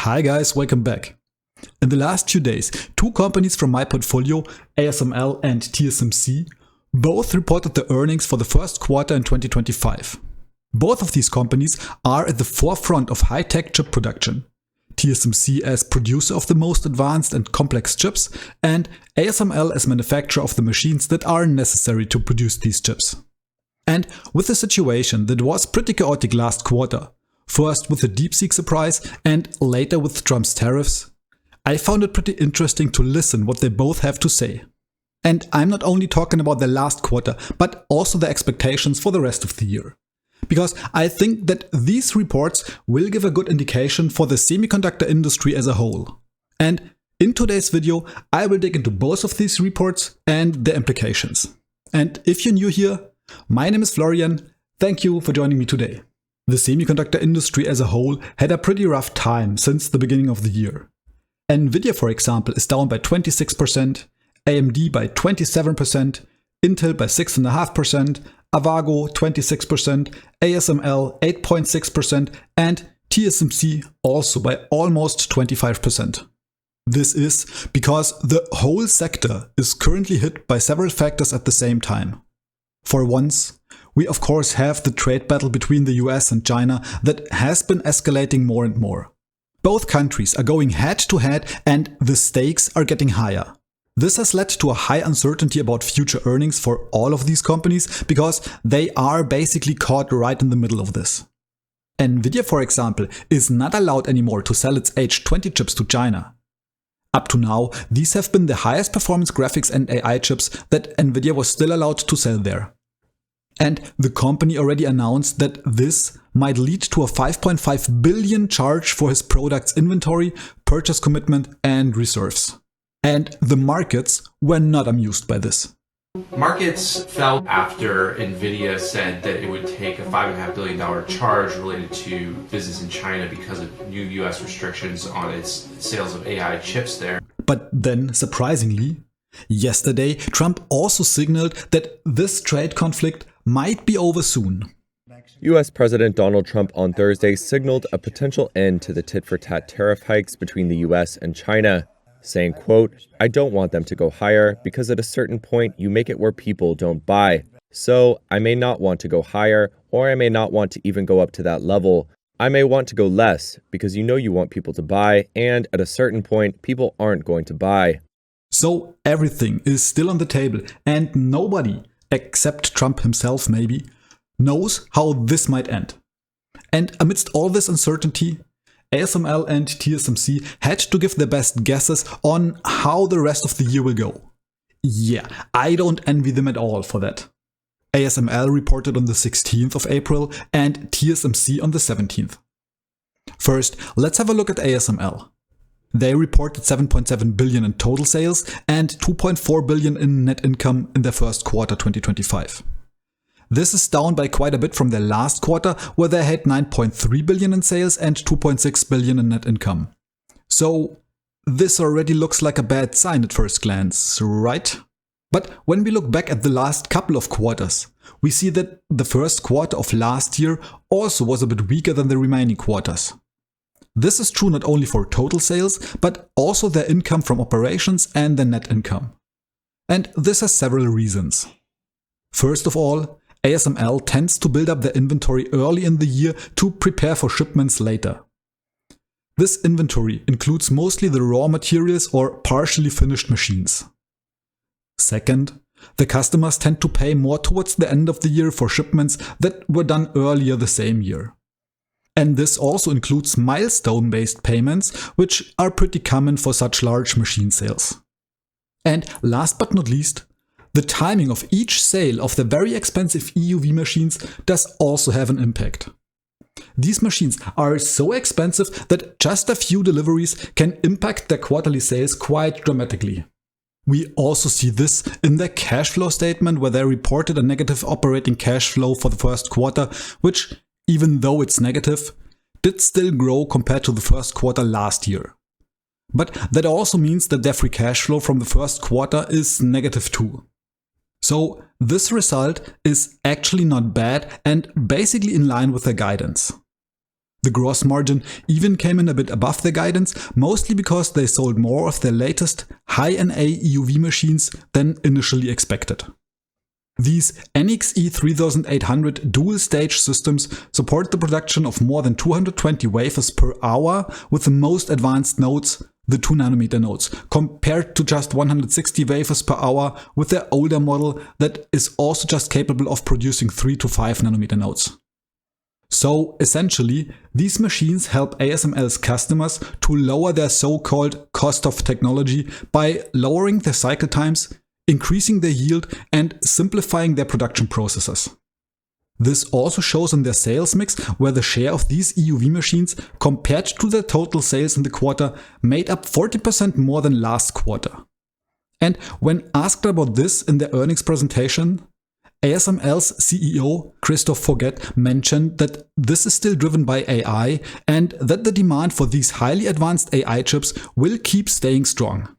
Hi guys, welcome back. In the last few days, two companies from my portfolio, ASML and TSMC, both reported the earnings for the first quarter in 2025. Both of these companies are at the forefront of high-tech chip production. TSMC as producer of the most advanced and complex chips, and ASML as manufacturer of the machines that are necessary to produce these chips. And with a situation that was pretty chaotic last quarter, first with the DeepSeek surprise and later with Trump's tariffs, I found it pretty interesting to listen what they both have to say. And I'm not only talking about the last quarter, but also the expectations for the rest of the year. Because I think that these reports will give a good indication for the semiconductor industry as a whole. And in today's video, I will dig into both of these reports and their implications. And if you're new here, my name is Florian. Thank you for joining me today. The semiconductor industry as a whole had a pretty rough time since the beginning of the year. Nvidia, for example, is down by 26%, AMD by 27%, Intel by 6.5%, Avago 26%, ASML 8.6%, and TSMC also by almost 25%. This is because the whole sector is currently hit by several factors at the same time. For once, we of course have the trade battle between the US and China that has been escalating more and more. Both countries are going head to head and the stakes are getting higher. This has led to a high uncertainty about future earnings for all of these companies because they are basically caught right in the middle of this. Nvidia, for example, is not allowed anymore to sell its H20 chips to China. Up to now, these have been the highest performance graphics and AI chips that Nvidia was still allowed to sell there. And the company already announced that this might lead to a 5.5 billion charge for his product's inventory, purchase commitment and reserves. And the markets were not amused by this. Markets fell after Nvidia said that it would take a $5.5 billion charge related to business in China because of new US restrictions on its sales of AI chips there. But then, surprisingly, yesterday Trump also signaled that this trade conflict might be over soon. U.S. President Donald Trump on Thursday signaled a potential end to the tit-for-tat tariff hikes between the U.S. and China, saying, quote, "I don't want them to go higher because at a certain point you make it where people don't buy. So I may not want to go higher, or I may not want to even go up to that level. I may want to go less because you know you want people to buy, and at a certain point people aren't going to buy." So everything is still on the table and nobody, except Trump himself maybe, knows how this might end. And amidst all this uncertainty, ASML and TSMC had to give their best guesses on how the rest of the year will go. Yeah, I don't envy them at all for that. ASML reported on the 16th of April and TSMC on the 17th. First, let's have a look at ASML. They reported 7.7 billion in total sales and 2.4 billion in net income in their first quarter 2025. This is down by quite a bit from their last quarter, where they had 9.3 billion in sales and 2.6 billion in net income. So this already looks like a bad sign at first glance, right? But when we look back at the last couple of quarters, we see that the first quarter of last year also was a bit weaker than the remaining quarters. This is true not only for total sales, but also their income from operations and their net income. And this has several reasons. First of all, ASML tends to build up their inventory early in the year to prepare for shipments later. This inventory includes mostly the raw materials or partially finished machines. Second, the customers tend to pay more towards the end of the year for shipments that were done earlier the same year. And this also includes milestone-based payments, which are pretty common for such large machine sales. And last but not least, the timing of each sale of the very expensive EUV machines does also have an impact. These machines are so expensive that just a few deliveries can impact their quarterly sales quite dramatically. We also see this in their cash flow statement, where they reported a negative operating cash flow for the first quarter, which, even though it's negative, did still grow compared to the first quarter last year. But that also means that their free cash flow from the first quarter is negative too. So this result is actually not bad and basically in line with their guidance. The gross margin even came in a bit above their guidance, mostly because they sold more of their latest high-NA EUV machines than initially expected. These NXE 3800 dual-stage systems support the production of more than 220 wafers per hour with the most advanced nodes, the 2nm nodes, compared to just 160 wafers per hour with their older model that is also just capable of producing 3 to 5nm nodes. So essentially, these machines help ASML's customers to lower their so-called cost of technology by lowering their cycle times, increasing their yield, and simplifying their production processes. This also shows in their sales mix, where the share of these EUV machines compared to their total sales in the quarter made up 40% more than last quarter. And when asked about this in their earnings presentation, ASML's CEO Christophe Forget mentioned that this is still driven by AI and that the demand for these highly advanced AI chips will keep staying strong.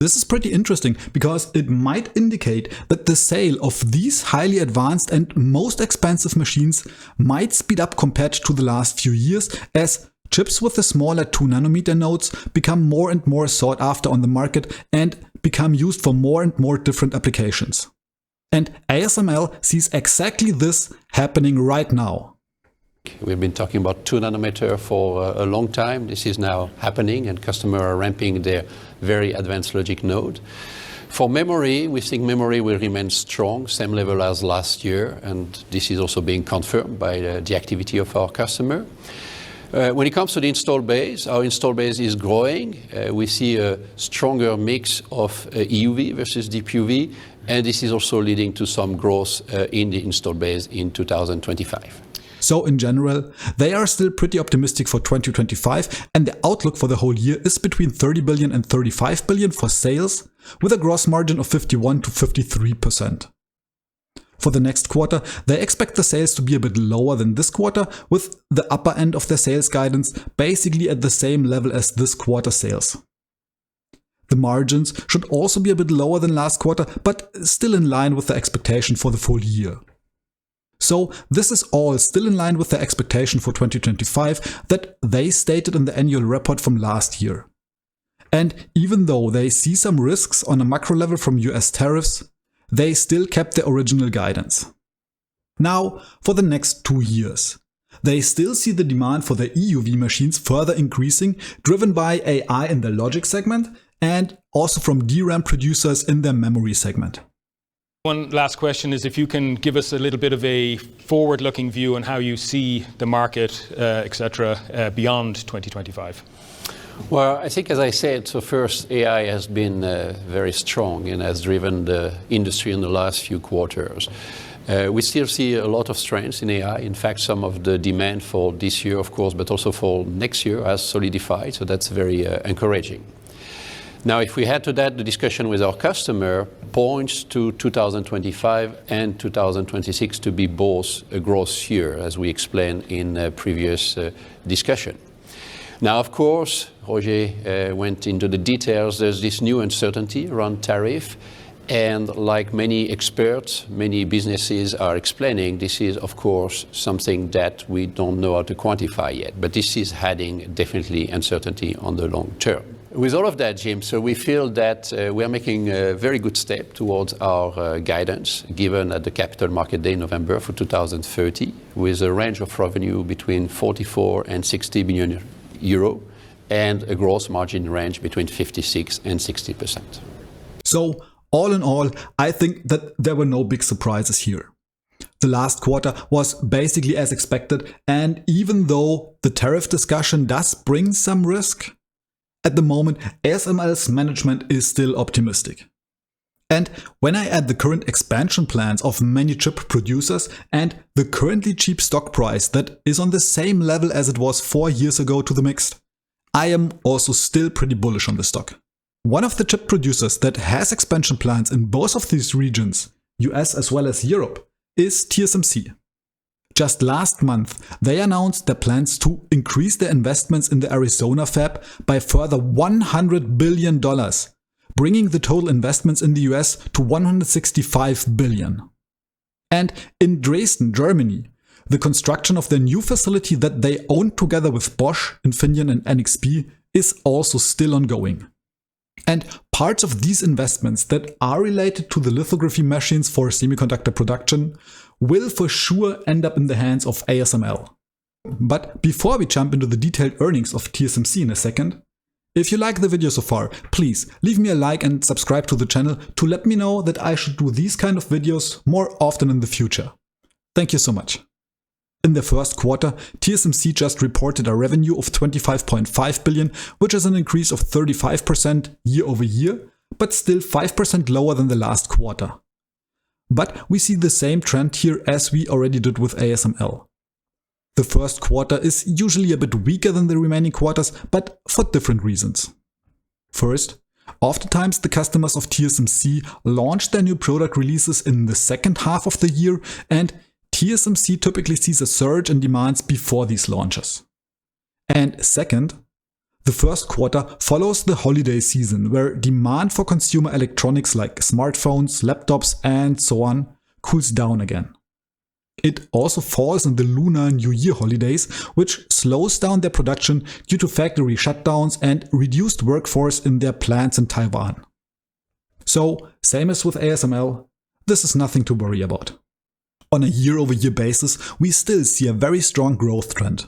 This is pretty interesting because it might indicate that the sale of these highly advanced and most expensive machines might speed up compared to the last few years as chips with the smaller 2nm nodes become more and more sought after on the market and become used for more and more different applications. And ASML sees exactly this happening right now. We've been talking about 2nm for a long time. This is now happening and customers are ramping their very advanced logic node. For memory, we think memory will remain strong, same level as last year, and this is also being confirmed by the activity of our customer. When it comes to the install base, our install base is growing. We see a stronger mix of EUV versus Deep UV, and this is also leading to some growth in the install base in 2025. So in general, they are still pretty optimistic for 2025, and the outlook for the whole year is between 30 billion and 35 billion for sales, with a gross margin of 51 to 53%. For the next quarter, they expect the sales to be a bit lower than this quarter, with the upper end of their sales guidance basically at the same level as this quarter sales. The margins should also be a bit lower than last quarter, but still in line with the expectation for the full year. So this is all still in line with the expectation for 2025 that they stated in the annual report from last year. And even though they see some risks on a macro level from US tariffs, they still kept their original guidance. Now, for the next 2 years. They still see the demand for their EUV machines further increasing, driven by AI in the logic segment and also from DRAM producers in their memory segment. One last question is if you can give us a little bit of a forward-looking view on how you see the market, etc., beyond 2025. Well, I think, as I said, so first, AI has been very strong and has driven the industry in the last few quarters. We still see a lot of strength in AI. In fact, some of the demand for this year, of course, but also for next year has solidified, so that's very encouraging. Now, if we add to that the discussion with our customer, points to 2025 and 2026 to be both a growth year, as we explained in a previous discussion. Now, of course, Roger went into the details. There's this new uncertainty around tariff. And like many experts, many businesses are explaining, this is, of course, something that we don't know how to quantify yet. But this is adding definitely uncertainty on the long term. With all of that, Jim, so we feel that we are making a very good step towards our guidance given at the Capital Market Day in November for 2030, with a range of revenue between 44 and 60 billion euro and a gross margin range between 56 and 60%. So, all in all, I think that there were no big surprises here. The last quarter was basically as expected, and even though the tariff discussion does bring some risk, at the moment ASML's management is still optimistic. And when I add the current expansion plans of many chip producers and the currently cheap stock price that is on the same level as it was 4 years ago to the mix, I am also still pretty bullish on the stock. One of the chip producers that has expansion plans in both of these regions, US as well as Europe, is TSMC. Just last month, they announced their plans to increase their investments in the Arizona fab by further $100 billion, bringing the total investments in the US to $165 billion. And in Dresden, Germany, The construction of their new facility that they own together with Bosch, Infineon and NXP is also still ongoing. And parts of these investments that are related to the lithography machines for semiconductor production will for sure end up in the hands of ASML. But before we jump into the detailed earnings of TSMC in a second, if you like the video so far, please leave me a like and subscribe to the channel to let me know that I should do these kind of videos more often in the future. Thank you so much. In the first quarter, TSMC just reported a revenue of 25.5 billion, which is an increase of 35% year over year, but still 5% lower than the last quarter. But we see the same trend here as we already did with ASML. The first quarter is usually a bit weaker than the remaining quarters, but for different reasons. First, oftentimes the customers of TSMC launch their new product releases in the second half of the year, and TSMC typically sees a surge in demands before these launches. And second, the first quarter follows the holiday season, where demand for consumer electronics like smartphones, laptops and so on cools down again. It also falls in the Lunar New Year holidays, which slows down their production due to factory shutdowns and reduced workforce in their plants in Taiwan. So, same as with ASML, this is nothing to worry about. On a year-over-year basis, we still see a very strong growth trend.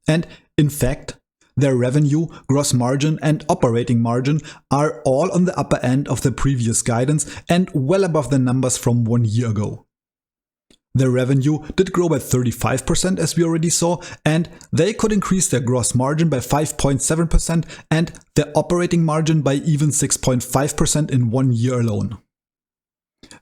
And in fact, their revenue, gross margin and operating margin are all on the upper end of the previous guidance and well above the numbers from 1 year ago. Their revenue did grow by 35% as we already saw, and they could increase their gross margin by 5.7% and their operating margin by even 6.5% in 1 year alone.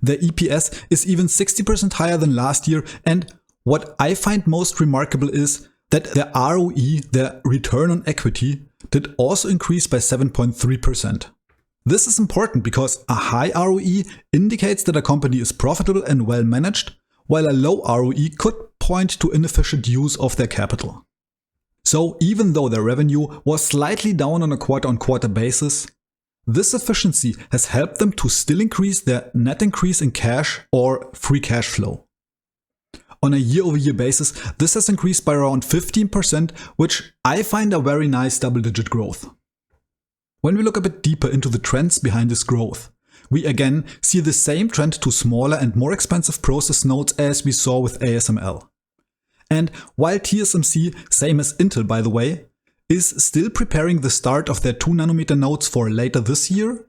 Their EPS is even 60% higher than last year, and what I find most remarkable is that their ROE, their return on equity, did also increase by 7.3%. This is important because a high ROE indicates that a company is profitable and well managed, while a low ROE could point to inefficient use of their capital. So even though their revenue was slightly down on a quarter-on-quarter basis, this efficiency has helped them to still increase their net increase in cash or free cash flow. On a year-over-year basis, this has increased by around 15%, which I find a very nice double-digit growth. When we look a bit deeper into the trends behind this growth, we again see the same trend to smaller and more expensive process nodes as we saw with ASML. And while TSMC, same as Intel by the way, is still preparing the start of their 2nm nodes for later this year,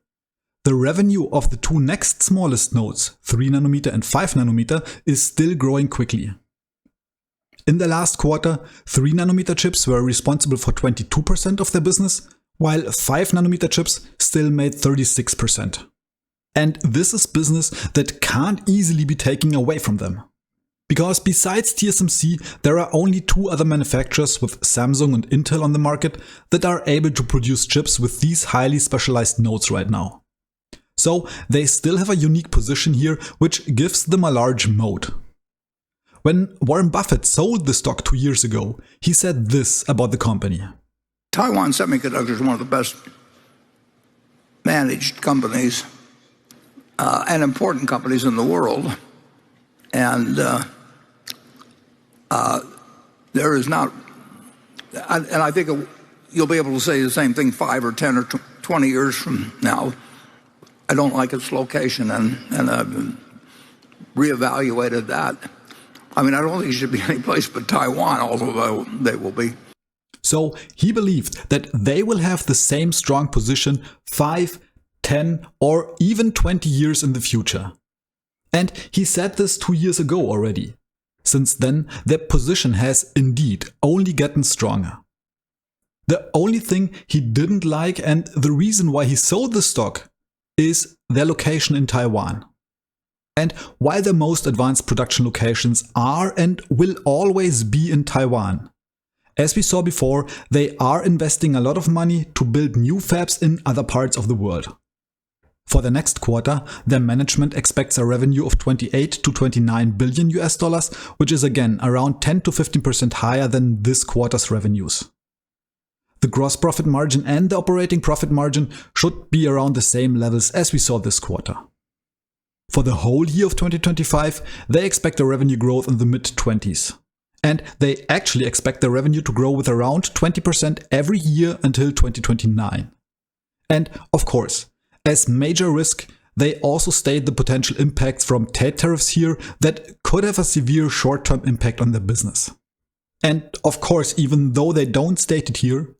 the revenue of the two next smallest nodes, 3nm and 5nm, is still growing quickly. In the last quarter, 3nm chips were responsible for 22% of their business, while 5nm chips still made 36%. And this is business that can't easily be taken away from them. Because besides TSMC, there are only two other manufacturers with Samsung and Intel on the market that are able to produce chips with these highly specialized nodes right now. So they still have a unique position here, which gives them a large moat. When Warren Buffett sold the stock 2 years ago, he said this about the company. Taiwan Semiconductor is one of the best managed companies and important companies in the world. And there is not, and I think you'll be able to say the same thing 5 or 10 or 20 years from now. I don't like its location, and I've reevaluated that. I mean, I don't think it should be any place but Taiwan, although they will be. So he believed that they will have the same strong position 5, 10 or even 20 years in the future. And he said this 2 years ago already. Since then, their position has indeed only gotten stronger. The only thing he didn't like and the reason why he sold the stock is their location in Taiwan. And while the most advanced production locations are and will always be in Taiwan, as we saw before, they are investing a lot of money to build new fabs in other parts of the world. For the next quarter, their management expects a revenue of 28 to 29 billion US dollars, which is again around 10 to 15% higher than this quarter's revenues. The gross profit margin and the operating profit margin should be around the same levels as we saw this quarter. For the whole year of 2025, they expect a revenue growth in the mid-20s. And they actually expect their revenue to grow with around 20% every year until 2029. And of course, as major risk, they also state the potential impacts from trade tariffs here that could have a severe short-term impact on their business. And of course, even though they don't state it here,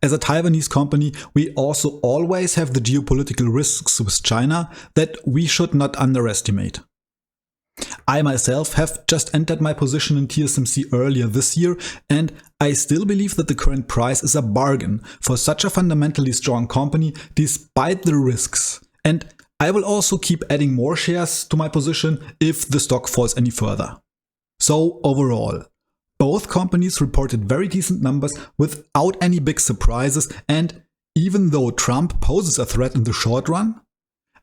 as a Taiwanese company, we also always have the geopolitical risks with China that we should not underestimate. I myself have just entered my position in TSMC earlier this year, and I still believe that the current price is a bargain for such a fundamentally strong company despite the risks. And I will also keep adding more shares to my position if the stock falls any further. So overall, both companies reported very decent numbers without any big surprises, and even though Trump poses a threat in the short run,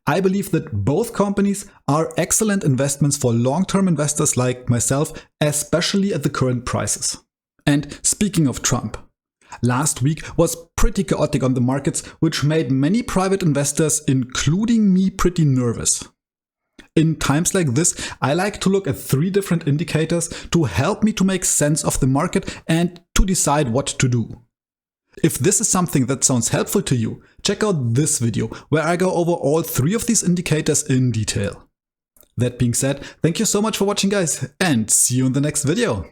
I believe that both companies are excellent investments for long-term investors like myself, especially at the current prices. And speaking of Trump, last week was pretty chaotic on the markets, which made many private investors, including me, pretty nervous. In times like this, I like to look at 3 different indicators to help me to make sense of the market and to decide what to do. If this is something that sounds helpful to you, check out this video where I go over all 3 of these indicators in detail. That being said, thank you so much for watching guys, and see you in the next video.